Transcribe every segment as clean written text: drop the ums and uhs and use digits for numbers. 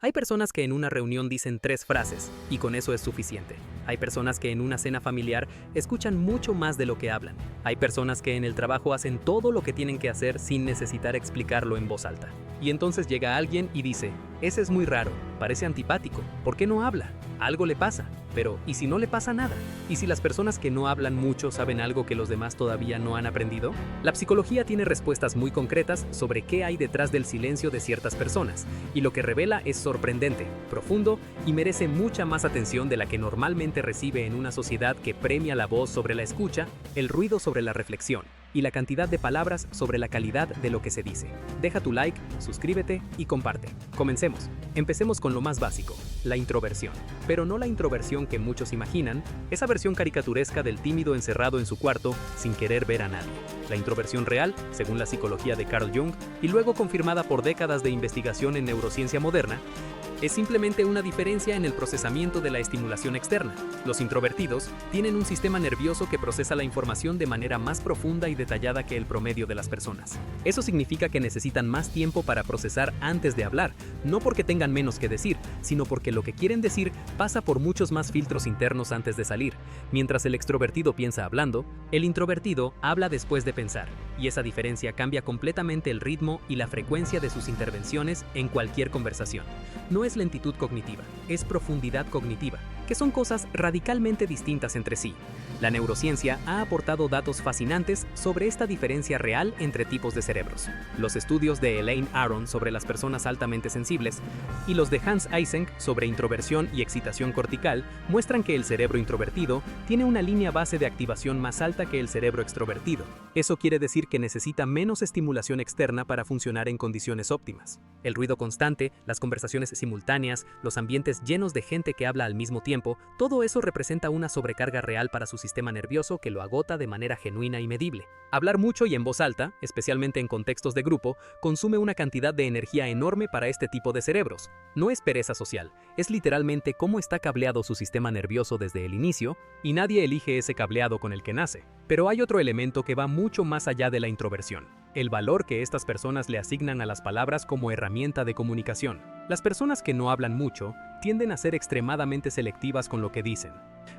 Hay personas que en una reunión dicen 3 frases, y con eso es suficiente. Hay personas que en una cena familiar escuchan mucho más de lo que hablan. Hay personas que en el trabajo hacen todo lo que tienen que hacer sin necesitar explicarlo en voz alta. Y entonces llega alguien y dice, ese es muy raro, parece antipático, ¿por qué no habla? Algo le pasa. Pero, ¿y si no le pasa nada? ¿Y si las personas que no hablan mucho saben algo que los demás todavía no han aprendido? La psicología tiene respuestas muy concretas sobre qué hay detrás del silencio de ciertas personas, y lo que revela es sorprendente, profundo y merece mucha más atención de la que normalmente recibe en una sociedad que premia la voz sobre la escucha, el ruido sobre la reflexión, y la cantidad de palabras sobre la calidad de lo que se dice. Deja tu like, suscríbete y comparte. Comencemos. Empecemos con lo más básico, la introversión. Pero no la introversión que muchos imaginan, esa versión caricaturesca del tímido encerrado en su cuarto sin querer ver a nadie. La introversión real, según la psicología de Carl Jung, y luego confirmada por décadas de investigación en neurociencia moderna, es simplemente una diferencia en el procesamiento de la estimulación externa. Los introvertidos tienen un sistema nervioso que procesa la información de manera más profunda y detallada que el promedio de las personas. Eso significa que necesitan más tiempo para procesar antes de hablar, no porque tengan menos que decir, sino porque lo que quieren decir pasa por muchos más filtros internos antes de salir. Mientras el extrovertido piensa hablando, el introvertido habla después de pensar, y esa diferencia cambia completamente el ritmo y la frecuencia de sus intervenciones en cualquier conversación. No es lentitud cognitiva, es profundidad cognitiva, que son cosas radicalmente distintas entre sí. La neurociencia ha aportado datos fascinantes sobre esta diferencia real entre tipos de cerebros. Los estudios de Elaine Aron sobre las personas altamente sensibles y los de Hans Eysenck sobre introversión y excitación cortical muestran que el cerebro introvertido tiene una línea base de activación más alta que el cerebro extrovertido. Eso quiere decir que necesita menos estimulación externa para funcionar en condiciones óptimas. El ruido constante, las conversaciones simultáneas, los ambientes llenos de gente que habla al mismo tiempo, todo eso representa una sobrecarga real para su sistema nervioso que lo agota de manera genuina y medible. Hablar mucho y en voz alta, especialmente en contextos de grupo, consume una cantidad de energía enorme para este tipo de cerebros. No es pereza social, es literalmente cómo está cableado su sistema nervioso desde el inicio, y nadie elige ese cableado con el que nace. Pero hay otro elemento que va mucho más allá de la introversión: el valor que estas personas le asignan a las palabras como herramienta de comunicación. Las personas que no hablan mucho tienden a ser extremadamente selectivas con lo que dicen,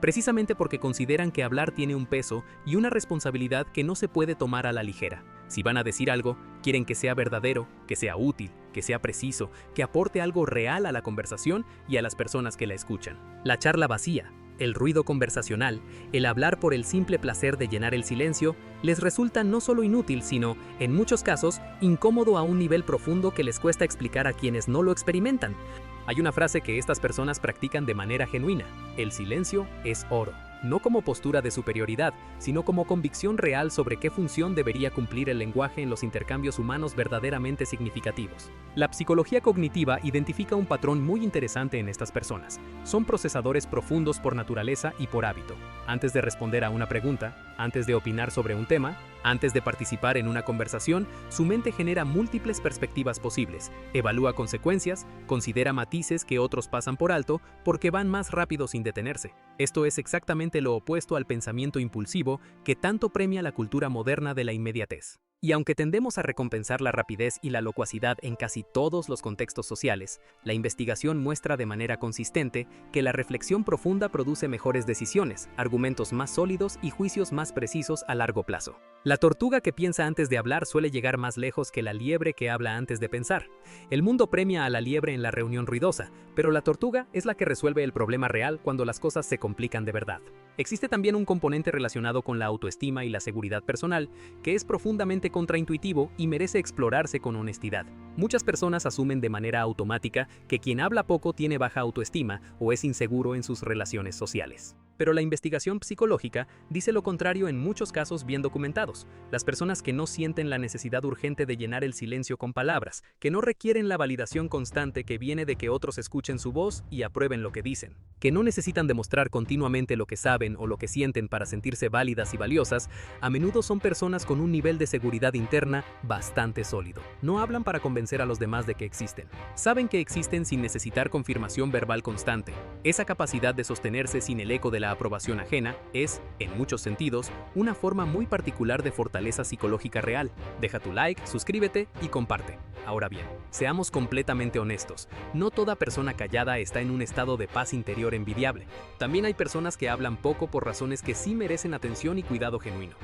precisamente porque consideran que hablar tiene un peso y una responsabilidad que no se puede tomar a la ligera. Si van a decir algo, quieren que sea verdadero, que sea útil, que sea preciso, que aporte algo real a la conversación y a las personas que la escuchan. La charla vacía, el ruido conversacional, el hablar por el simple placer de llenar el silencio, les resulta no solo inútil, sino, en muchos casos, incómodo a un nivel profundo que les cuesta explicar a quienes no lo experimentan. Hay una frase que estas personas practican de manera genuina: el silencio es oro. No como postura de superioridad, sino como convicción real sobre qué función debería cumplir el lenguaje en los intercambios humanos verdaderamente significativos. La psicología cognitiva identifica un patrón muy interesante en estas personas. Son procesadores profundos por naturaleza y por hábito. Antes de responder a una pregunta, antes de opinar sobre un tema, antes de participar en una conversación, su mente genera múltiples perspectivas posibles, evalúa consecuencias, considera matices que otros pasan por alto porque van más rápido sin detenerse. Esto es exactamente lo opuesto al pensamiento impulsivo que tanto premia la cultura moderna de la inmediatez. Y aunque tendemos a recompensar la rapidez y la locuacidad en casi todos los contextos sociales, la investigación muestra de manera consistente que la reflexión profunda produce mejores decisiones, argumentos más sólidos y juicios más precisos a largo plazo. La tortuga que piensa antes de hablar suele llegar más lejos que la liebre que habla antes de pensar. El mundo premia a la liebre en la reunión ruidosa, pero la tortuga es la que resuelve el problema real cuando las cosas se complican de verdad. Existe también un componente relacionado con la autoestima y la seguridad personal que es profundamente contraintuitivo y merece explorarse con honestidad. Muchas personas asumen de manera automática que quien habla poco tiene baja autoestima o es inseguro en sus relaciones sociales. Pero la investigación psicológica dice lo contrario en muchos casos bien documentados. Las personas que no sienten la necesidad urgente de llenar el silencio con palabras, que no requieren la validación constante que viene de que otros escuchen su voz y aprueben lo que dicen, que no necesitan demostrar continuamente lo que saben o lo que sienten para sentirse válidas y valiosas, a menudo son personas con un nivel de seguridad interna bastante sólido. No hablan para convencer a los demás de que existen. Saben que existen sin necesitar confirmación verbal constante. Esa capacidad de sostenerse sin el eco de la aprobación ajena es, en muchos sentidos, una forma muy particular de fortaleza psicológica real. Deja tu like, suscríbete y comparte. Ahora bien, seamos completamente honestos, no toda persona callada está en un estado de paz interior envidiable. También hay personas que hablan poco por razones que sí merecen atención y cuidado genuino.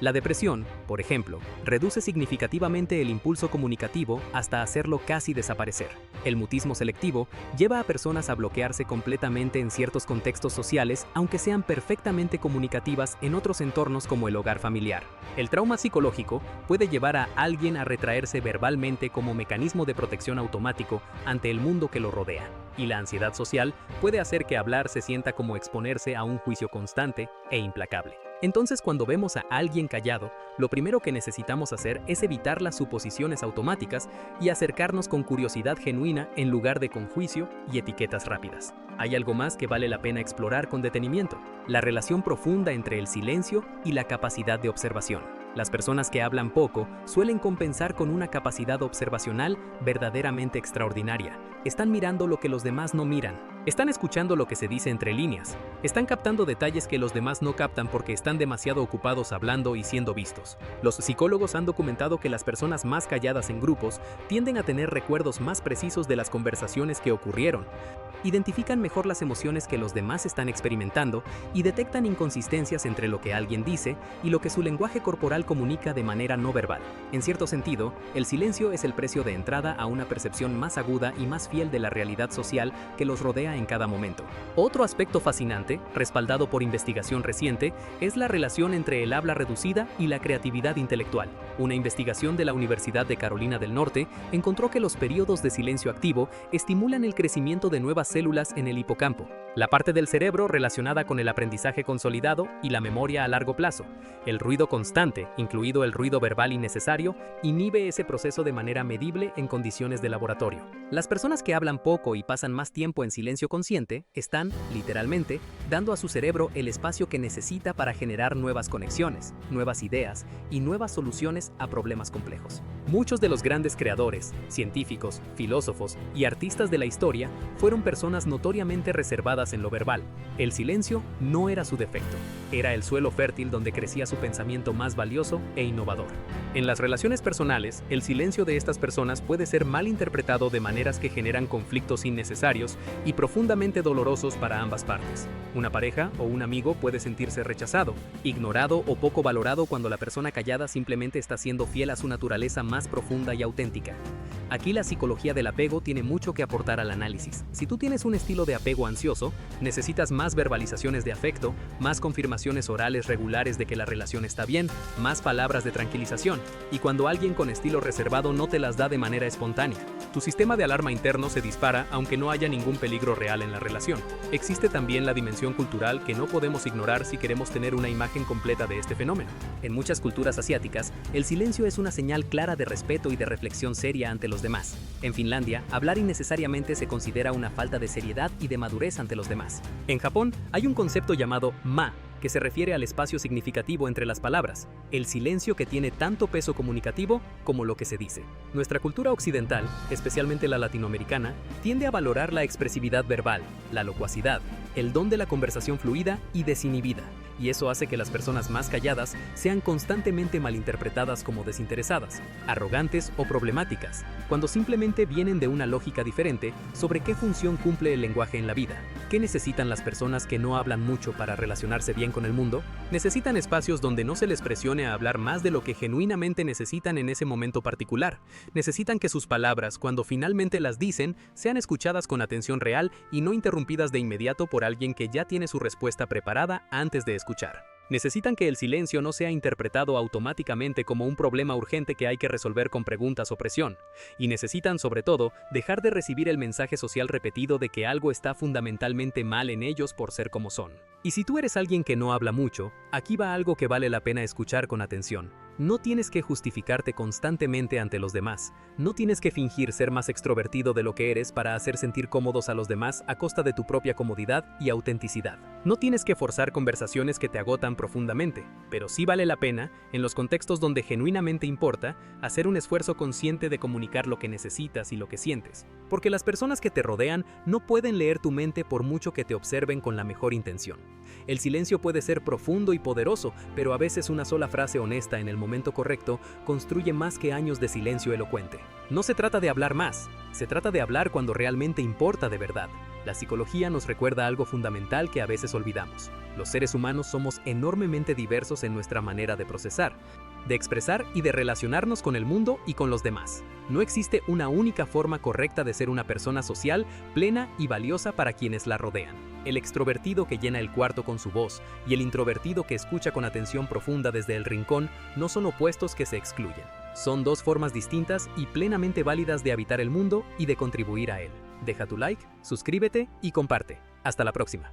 La depresión, por ejemplo, reduce significativamente el impulso comunicativo hasta hacerlo casi desaparecer. El mutismo selectivo lleva a personas a bloquearse completamente en ciertos contextos sociales, aunque sean perfectamente comunicativas en otros entornos como el hogar familiar. El trauma psicológico puede llevar a alguien a retraerse verbalmente como mecanismo de protección automático ante el mundo que lo rodea. Y la ansiedad social puede hacer que hablar se sienta como exponerse a un juicio constante e implacable. Entonces, cuando vemos a alguien callado, lo primero que necesitamos hacer es evitar las suposiciones automáticas y acercarnos con curiosidad genuina en lugar de con juicio y etiquetas rápidas. Hay algo más que vale la pena explorar con detenimiento: la relación profunda entre el silencio y la capacidad de observación. Las personas que hablan poco suelen compensar con una capacidad observacional verdaderamente extraordinaria. Están mirando lo que los demás no miran. Están escuchando lo que se dice entre líneas. Están captando detalles que los demás no captan porque están demasiado ocupados hablando y siendo vistos. Los psicólogos han documentado que las personas más calladas en grupos tienden a tener recuerdos más precisos de las conversaciones que ocurrieron. Identifican mejor las emociones que los demás están experimentando y detectan inconsistencias entre lo que alguien dice y lo que su lenguaje corporal comunica de manera no verbal. En cierto sentido, el silencio es el precio de entrada a una percepción más aguda y más fiel de la realidad social que los rodea en cada momento. Otro aspecto fascinante, respaldado por investigación reciente, es la relación entre el habla reducida y la creatividad intelectual. Una investigación de la Universidad de Carolina del Norte encontró que los periodos de silencio activo estimulan el crecimiento de nuevas células en el hipocampo, la parte del cerebro relacionada con el aprendizaje consolidado y la memoria a largo plazo. El ruido constante, incluido el ruido verbal innecesario, inhibe ese proceso de manera medible en condiciones de laboratorio. Las personas que hablan poco y pasan más tiempo en silencio consciente están, literalmente, dando a su cerebro el espacio que necesita para generar nuevas conexiones, nuevas ideas y nuevas soluciones a problemas complejos. Muchos de los grandes creadores, científicos, filósofos y artistas de la historia fueron personas notoriamente reservadas en lo verbal. El silencio no era su defecto, era el suelo fértil donde crecía su pensamiento más valioso e innovador. En las relaciones personales, el silencio de estas personas puede ser mal interpretado de maneras que generan conflictos innecesarios y profundamente dolorosos para ambas partes. Una pareja o un amigo puede sentirse rechazado, ignorado o poco valorado cuando la persona callada simplemente está siendo fiel a su naturaleza más profunda y auténtica. Aquí la psicología del apego tiene mucho que aportar al análisis. Si tú tienes un estilo de apego ansioso, necesitas más verbalizaciones de afecto, más confirmaciones orales regulares de que la relación está bien, más palabras de tranquilización. Y cuando alguien con estilo reservado no te las da de manera espontánea, tu sistema de alarma interno se dispara aunque no haya ningún peligro real en la relación. Existe también la dimensión cultural que no podemos ignorar si queremos tener una imagen completa de este fenómeno. En muchas culturas asiáticas, el silencio es una señal clara de respeto y de reflexión seria ante los demás. En Finlandia, hablar innecesariamente se considera una falta de seriedad y de madurez ante los demás. En Japón, hay un concepto llamado ma, que se refiere al espacio significativo entre las palabras, el silencio que tiene tanto peso comunicativo como lo que se dice. Nuestra cultura occidental, especialmente la latinoamericana, tiende a valorar la expresividad verbal, la locuacidad, el don de la conversación fluida y desinhibida, y eso hace que las personas más calladas sean constantemente malinterpretadas como desinteresadas, arrogantes o problemáticas, cuando simplemente vienen de una lógica diferente sobre qué función cumple el lenguaje en la vida. ¿Qué necesitan las personas que no hablan mucho para relacionarse bien con el mundo? Necesitan espacios donde no se les presione a hablar más de lo que genuinamente necesitan en ese momento particular. Necesitan que sus palabras, cuando finalmente las dicen, sean escuchadas con atención real y no interrumpidas de inmediato por alguien que ya tiene su respuesta preparada antes de escuchar. Necesitan que el silencio no sea interpretado automáticamente como un problema urgente que hay que resolver con preguntas o presión. Y necesitan, sobre todo, dejar de recibir el mensaje social repetido de que algo está fundamentalmente mal en ellos por ser como son. Y si tú eres alguien que no habla mucho, aquí va algo que vale la pena escuchar con atención. No tienes que justificarte constantemente ante los demás. No tienes que fingir ser más extrovertido de lo que eres para hacer sentir cómodos a los demás a costa de tu propia comodidad y autenticidad. No tienes que forzar conversaciones que te agotan profundamente, pero sí vale la pena, en los contextos donde genuinamente importa, hacer un esfuerzo consciente de comunicar lo que necesitas y lo que sientes. Porque las personas que te rodean no pueden leer tu mente por mucho que te observen con la mejor intención. El silencio puede ser profundo y poderoso, pero a veces una sola frase honesta en el momento correcto construye más que años de silencio elocuente. No se trata de hablar más, se trata de hablar cuando realmente importa de verdad. La psicología nos recuerda algo fundamental que a veces olvidamos. Los seres humanos somos enormemente diversos en nuestra manera de procesar, de expresar y de relacionarnos con el mundo y con los demás. No existe una única forma correcta de ser una persona social, plena y valiosa para quienes la rodean. El extrovertido que llena el cuarto con su voz y el introvertido que escucha con atención profunda desde el rincón no son opuestos que se excluyen. Son dos formas distintas y plenamente válidas de habitar el mundo y de contribuir a él. Deja tu like, suscríbete y comparte. Hasta la próxima.